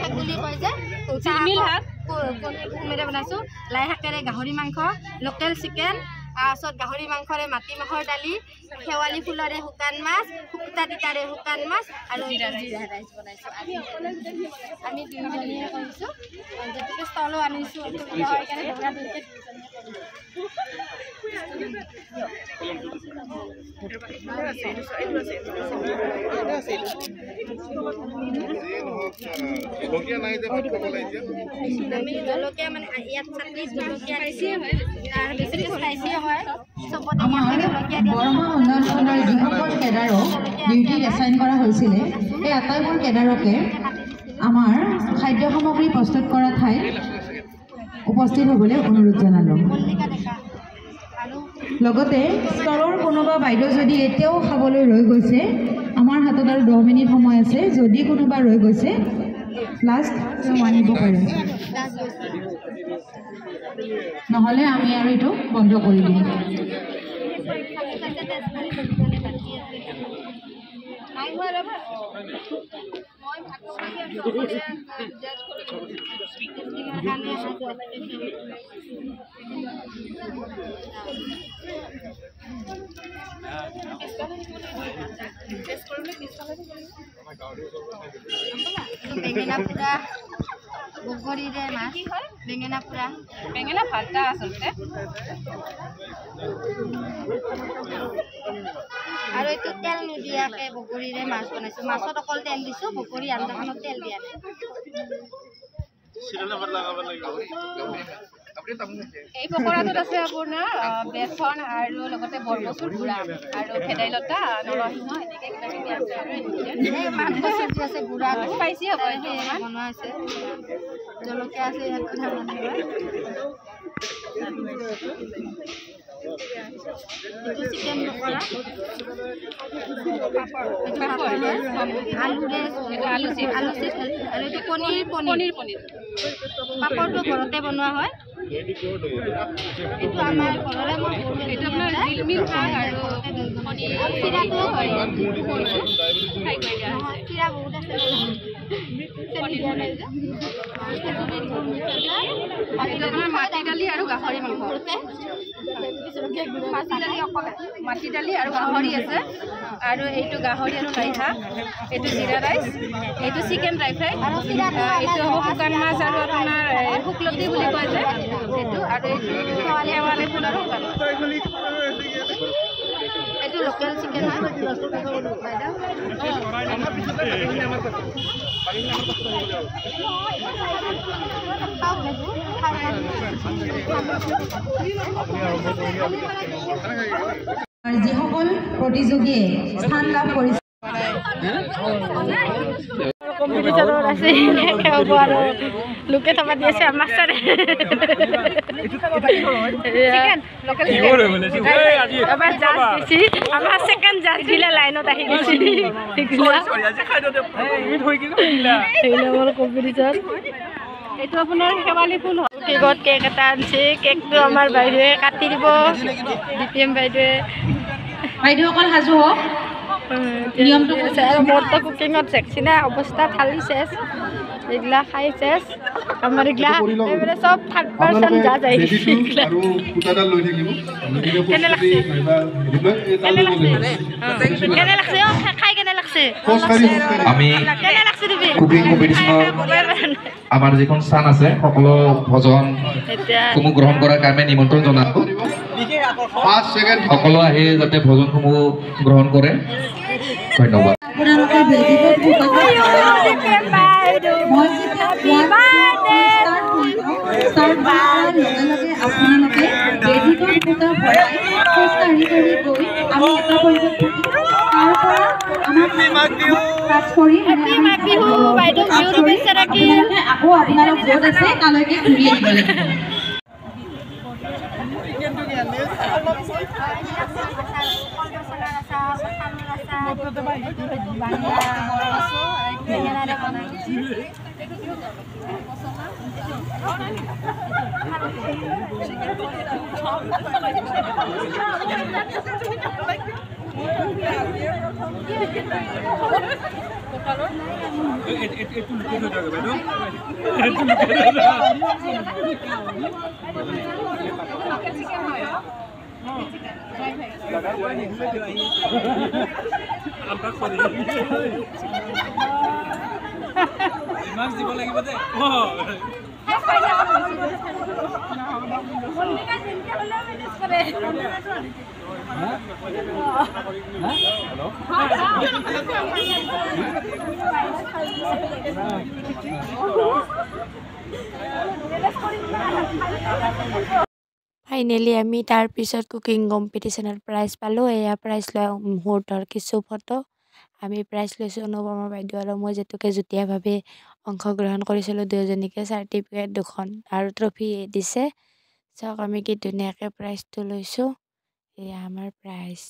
শাক বুলি কয় যে চিলমিল শাক কুহুমেৰে বনাইছোঁ লাই শাকেৰে গাহৰি মাংস লোকেল চিকেন তাৰপিছত গাহৰি মাংসৰে মাটিমাহৰ দালি শেৱালি ফুলৰে শুকান মাছ শুকুতা তিতাৰে শুকান মাছ আৰু জিৰা ৰাইচ বনাইছোঁ আমি দুয়োজনীয়ে কৰিছোঁ গতিকে ষ্টলো আনিছোঁ আমি জলকীয়া মানে ইয়াত চাটনি জলকীয়া দিছে বেছিকৈ স্পাইচি হয় চবতে বৰমা উন্নয়ন যিসকল কেডাৰক ডিউটিত এছাইন কৰা হৈছিলে সেই আটাইবোৰ কেডাৰকে আমাৰ খাদ্য সামগ্ৰী প্ৰস্তুত কৰা ঠাইত উপস্থিত হ'বলৈ অনুৰোধ জনালোঁ লগতে ষ্টলৰ কোনোবা বাইদেউ যদি এতিয়াও খাবলৈ ৰৈ গৈছে আমাৰ হাতত আৰু 10 মিনিট সময় আছে যদি কোনোবা ৰৈ গৈছে লাষ্ট আনিব পাৰে নহ'লে আমি আৰু এইটো বন্ধ কৰি দিম বেঙেনা পোৰা বগৰীৰে মাছ বেঙেনা পোৰা বেঙেনা ভাজা আচলতে আৰু এইটো তেল নিদিয়াকৈ বগৰীৰে মাছ বনাইছোঁ মাছত অকল তেল দিছোঁ বগৰী আঞ্জাখনত তেল দিয়া নাই এই পকৰাটোত আছে আপোনাৰ বেচন আৰু লগতে বৰমচুৰ গুড়া আৰু ভেদাইলতা নৰসিংহ এনেকৈ কিবাকিবি আছে আৰু মাংস চব্জি আছে গুড়া স্পাইচি হ'ব বনোৱা হৈছে জলকীয়া আছে ইয়াত কথা বনোৱা itu chicken pakora alu alu itu paneer papor to ঘৰতে বনোৱা হয় itu আমাৰ ঘৰৰে মই itu আপোনাৰ জিলমিল শাক আৰু পনীৰ চিৰাটো হয় খাই গৈ দিয়া চিৰা বহুত আছে পনীৰ বনাইছে মাটি দালি আৰু গাহৰি মাংস মাটি দালি আৰু গাহৰি আছে আৰু এইটো গাহৰি আৰু লাই শাক এইটো জিৰা ৰাইচ এইটো চিকেন ড্ৰাই ফ্ৰাই এইটো হ'ব শুকান মাছ আৰু আপোনাৰ শুকলতি বুলি কয় যে এইটো আৰু এইটো শেৱালি ফুল আৰু শুকান এইটো লোকেল চিকেন হয় যিসকল প্ৰতিযোগীয়ে স্থান লাভ কৰিছে কম্পিটিশনত আছে খেলব আৰু লোকে থবা দি আছে আমাৰ ছাৰে চিকেন লোকেল এবাৰ জাজ দিছি আমাৰ সেকেন্ড জাজ দিলে লাইনত আহি গৈছি আজি খাই দে মিট হৈ গিলা এইলা মোৰ কম্পিটিশন এইটো আপোনাৰ শেৱালি ফুল কেকত কেক এটা আনছে কেকটো আমাৰ বাইদেৱে কাটি দিব ডিপিএম বাইদেউসকল সাজু হওক নিয়মটো কৈছে আৰু মোৰতো কুকিঙত চেকছি না অৱস্থা থালি চেছ এইগিলা খাই চেছ আমাৰ এইগিলা এইবাৰে চব 30% যা যায় আৰু কুটাডাল লৈ থাকিব কেনে লাগছে খাই কেনে লাগছে আমি কুকিং কম্পিটিশনৰ আমাৰ যিখন স্থান আছে সকলো ভজন সমূহ গ্ৰহণ কৰাৰ কাৰণে নিমন্ত্ৰণ জনালোঁ সকলো আহি যাতে ভজনসমূহ গ্ৰহণ কৰে ধন্যবাদ আকৌ আপোনালোক য'ত আছে তালৈকে ঘূৰি আহিব লাগিব ফাইনেলি আমি তাৰ পিছত কুকিং কম্পিটিশ্যনত প্ৰাইজ পালোঁ। এয়া প্ৰাইজ লোৱা মুহূৰ্তৰ কিছু ফটো। আমি প্ৰাইজ লৈছোঁ অনুপমা বাইদেউ আৰু মই যিটোকে যুটীয়াভাৱে অংশগ্ৰহণ কৰিছিলোঁ দুয়োজনীকে চাৰ্টিফিকেট 2খন আৰু ট্ৰফি দিছে। চাওক আমি কি ধুনীয়াকৈ প্ৰাইজটো লৈছোঁ। এয়া আমাৰ প্ৰাইজ।